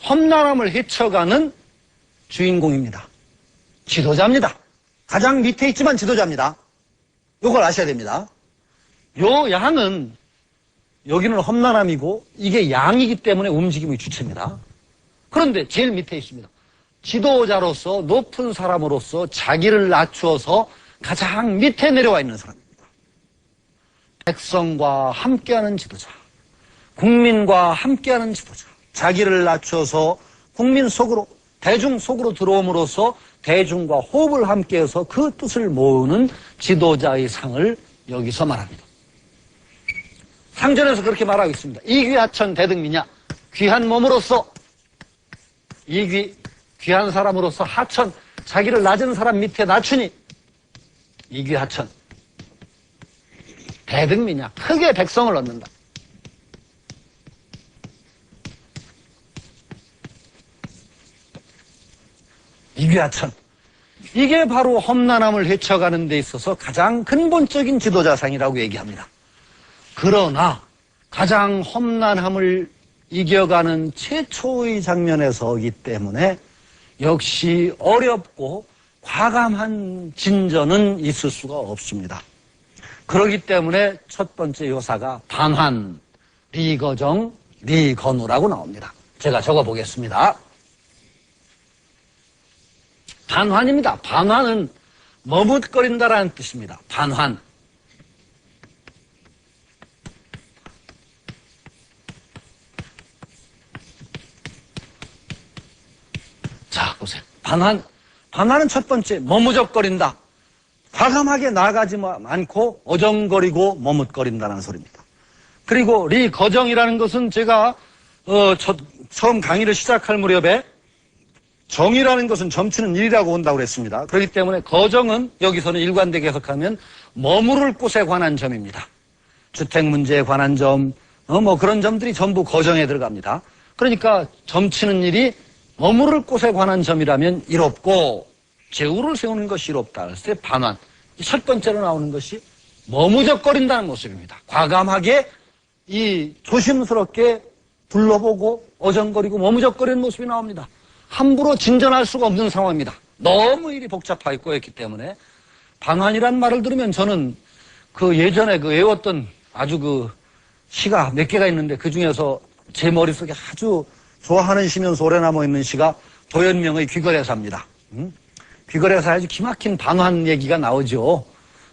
험난함을 헤쳐가는 주인공입니다. 지도자입니다. 가장 밑에 있지만 지도자입니다. 이걸 아셔야 됩니다. 요 양은 여기는 험난함이고 이게 양이기 때문에 움직임의 주체입니다. 그런데 제일 밑에 있습니다. 지도자로서 높은 사람으로서 자기를 낮추어서 가장 밑에 내려와 있는 사람입니다. 백성과 함께하는 지도자, 국민과 함께하는 지도자, 자기를 낮춰서 국민 속으로, 대중 속으로 들어옴으로써 대중과 호흡을 함께해서 그 뜻을 모으는 지도자의 상을 여기서 말합니다. 상전에서 그렇게 말하고 있습니다. 이귀하천 대등미냐, 귀한 몸으로서 귀한 사람으로서 하천, 자기를 낮은 사람 밑에 낮추니 이귀하천 대등미냐, 크게 백성을 얻는다. 이귀하천, 이게 바로 험난함을 헤쳐가는 데 있어서 가장 근본적인 지도자상이라고 얘기합니다. 그러나 가장 험난함을 이겨가는 최초의 장면에 서기 때문에 역시 어렵고 과감한 진전은 있을 수가 없습니다. 그렇기 때문에 첫 번째 요사가 반환, 리거정, 리건우라고 나옵니다. 제가 적어보겠습니다. 반환입니다. 반환은 머뭇거린다라는 뜻입니다. 반환. 자, 보세요. 반환은 첫 번째, 머무적거린다. 과감하게 나아가지 않고 어정거리고 머뭇거린다는 소리입니다. 그리고 리거정이라는 것은 제가 처음 강의를 시작할 무렵에 정이라는 것은 점치는 일이라고 온다고 그랬습니다. 그렇기 때문에 거정은 여기서는 일관되게 해석하면 머무를 곳에 관한 점입니다. 주택 문제에 관한 점, 그런 점들이 전부 거정에 들어갑니다. 그러니까 점치는 일이 머무를 곳에 관한 점이라면 이롭고 제우를 세우는 것이 이롭다. 그래서 반환. 첫 번째로 나오는 것이 머무적거린다는 모습입니다. 과감하게 조심스럽게 둘러보고 어정거리고 머무적거리는 모습이 나옵니다. 함부로 진전할 수가 없는 상황입니다. 너무 일이 복잡하게 꼬였기 때문에 반환이란 말을 들으면 저는 예전에 외웠던 아주 시가 몇 개가 있는데 그 중에서 제 머릿속에 아주 좋아하는 시면서 오래 남아있는 시가 도연명의 귀거래사입니다. 귀거래사에 아주 기막힌 반환 얘기가 나오죠.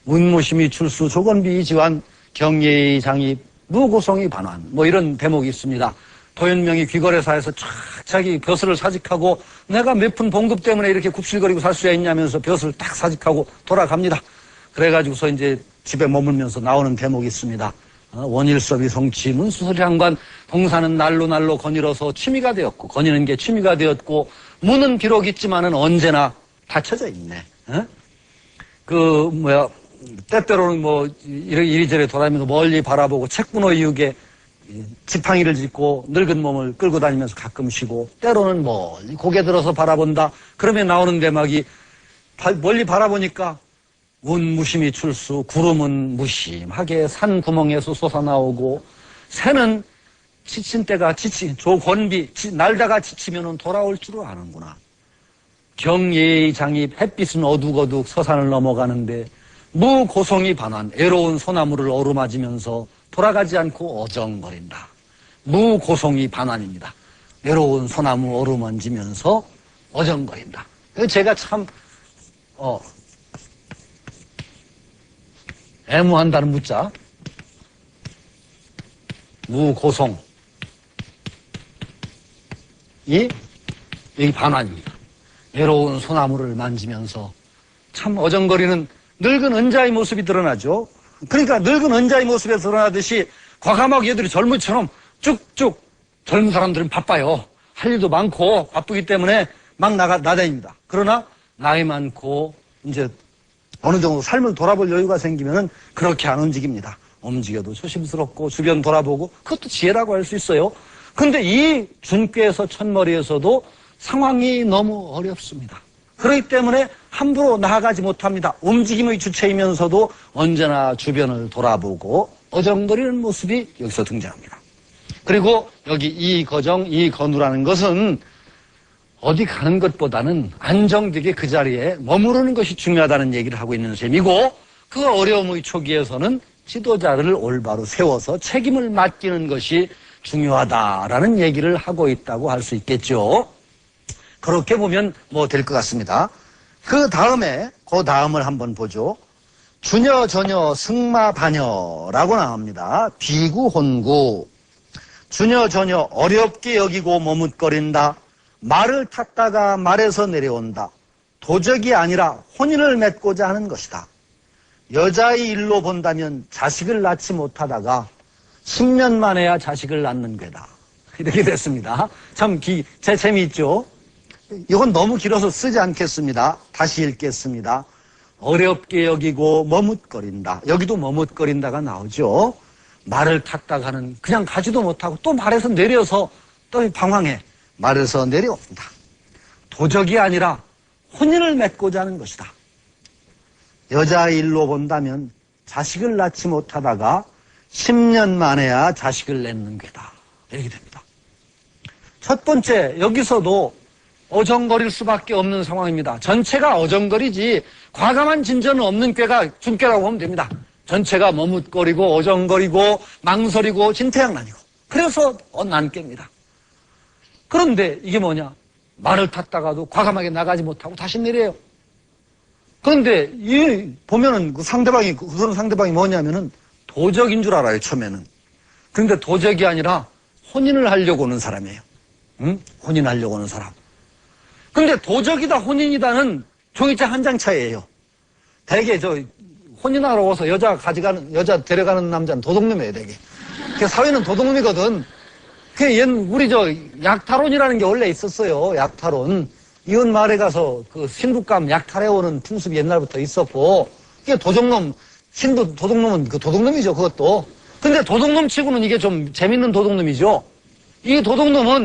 문무심이 출수 조건비 지환 경예의 장입 무고성이 반환 이런 대목이 있습니다. 도연명이 귀거래사에서 쫙 자기 벼슬을 사직하고 내가 몇 푼 봉급 때문에 이렇게 굽실거리고 살 수야 있냐면서 벼슬을 딱 사직하고 돌아갑니다. 그래가지고서 이제 집에 머물면서 나오는 대목이 있습니다. 원일섭이 성취 문수설향관 동사는 날로 거닐어서 취미가 되었고 거니는 게 취미가 되었고 문은 비록 있지만은 언제나 닫혀져 있네. 때때로는 이리저리 돌아다니면서 멀리 바라보고 책분호 이육에 지팡이를 짚고 늙은 몸을 끌고 다니면서 가끔 쉬고 때로는 멀리 고개 들어서 바라본다. 그러면 나오는 대목이 멀리 바라보니까 운무심이 출수 구름은 무심하게 산 구멍에서 솟아나오고 새는 지친 때가 조건비 날다가 지치면은 돌아올 줄을 아는구나. 경예의 장입 햇빛은 어둑어둑 서산을 넘어가는데 무고성이 반환 애로운 소나무를 어루맞으면서 돌아가지 않고 어정거린다. 무고성이 반환입니다. 외로운 소나무 어루만지면서 어정거린다. 제가 참 애무한다는 무자 무고성 여기 반환입니다. 외로운 소나무를 만지면서 참 어정거리는 늙은 은자의 모습이 드러나죠. 그러니까 늙은 은자의 모습에 드러나듯이 과감하게 얘들이 젊은처럼 쭉쭉 젊은 사람들은 바빠요. 할 일도 많고 바쁘기 때문에 막 나다닙니다. 그러나 나이 많고 이제 어느 정도 삶을 돌아볼 여유가 생기면은 그렇게 안 움직입니다. 움직여도 조심스럽고 주변 돌아보고 그것도 지혜라고 할 수 있어요. 근데 이 준꾀에서 첫머리에서도 상황이 너무 어렵습니다. 그렇기 때문에 함부로 나아가지 못합니다. 움직임의 주체이면서도 언제나 주변을 돌아보고 어정거리는 모습이 여기서 등장합니다. 그리고 여기 이 거정, 이 건우라는 것은 어디 가는 것보다는 안정되게 그 자리에 머무르는 것이 중요하다는 얘기를 하고 있는 셈이고, 그 어려움의 초기에서는 지도자를 올바로 세워서 책임을 맡기는 것이 중요하다라는 얘기를 하고 있다고 할 수 있겠죠. 그렇게 보면 뭐 될 것 같습니다. 그 다음을 한번 보죠. 주녀, 전녀, 승마, 반녀라고 나옵니다. 비구, 혼구. 주녀, 전녀, 어렵게 여기고 머뭇거린다. 말을 탔다가 말에서 내려온다. 도적이 아니라 혼인을 맺고자 하는 것이다. 여자의 일로 본다면 자식을 낳지 못하다가 10년 만에야 자식을 낳는 괴다. 이렇게 됐습니다. 참 재미있죠? 이건 너무 길어서 쓰지 않겠습니다. 다시 읽겠습니다. 어렵게 여기고 머뭇거린다. 여기도 머뭇거린다가 나오죠. 말을 탔다가는 그냥 가지도 못하고 또 말에서 내려서 또 방황해. 말에서 내려온다. 도적이 아니라 혼인을 맺고자 하는 것이다. 여자의 일로 본다면 자식을 낳지 못하다가 10년 만에야 자식을 낳는 괴다. 이렇게 됩니다. 첫 번째, 여기서도 어정거릴 수밖에 없는 상황입니다. 전체가 어정거리지 과감한 진전은 없는 꾀가 준꾀라고 보면 됩니다. 전체가 머뭇거리고 어정거리고 망설이고 진퇴양난이고, 그래서 난꾀입니다. 그런데 이게 뭐냐? 말을 탔다가도 과감하게 나가지 못하고 다시 내려요. 그런데 보면은 그 상대방이 뭐냐면은 도적인 줄 알아요, 처음에는. 그런데 도적이 아니라 혼인을 하려고 오는 사람이에요. 응? 혼인하려고 오는 사람. 근데 도적이다 혼인이다는 종이책 한 장 차이예요. 대개 혼인하러 와서 여자 데려가는 남자는 도둑놈이에요, 대개. 그 사회는 도둑놈이거든. 우리 약탈혼이라는 게 원래 있었어요, 약탈혼. 이혼 마을에 가서 그 신부감 약탈해오는 풍습이 옛날부터 있었고, 이게 도둑놈은 그 도둑놈이죠, 그것도. 근데 도둑놈 치고는 이게 좀 재밌는 도둑놈이죠. 이 도둑놈은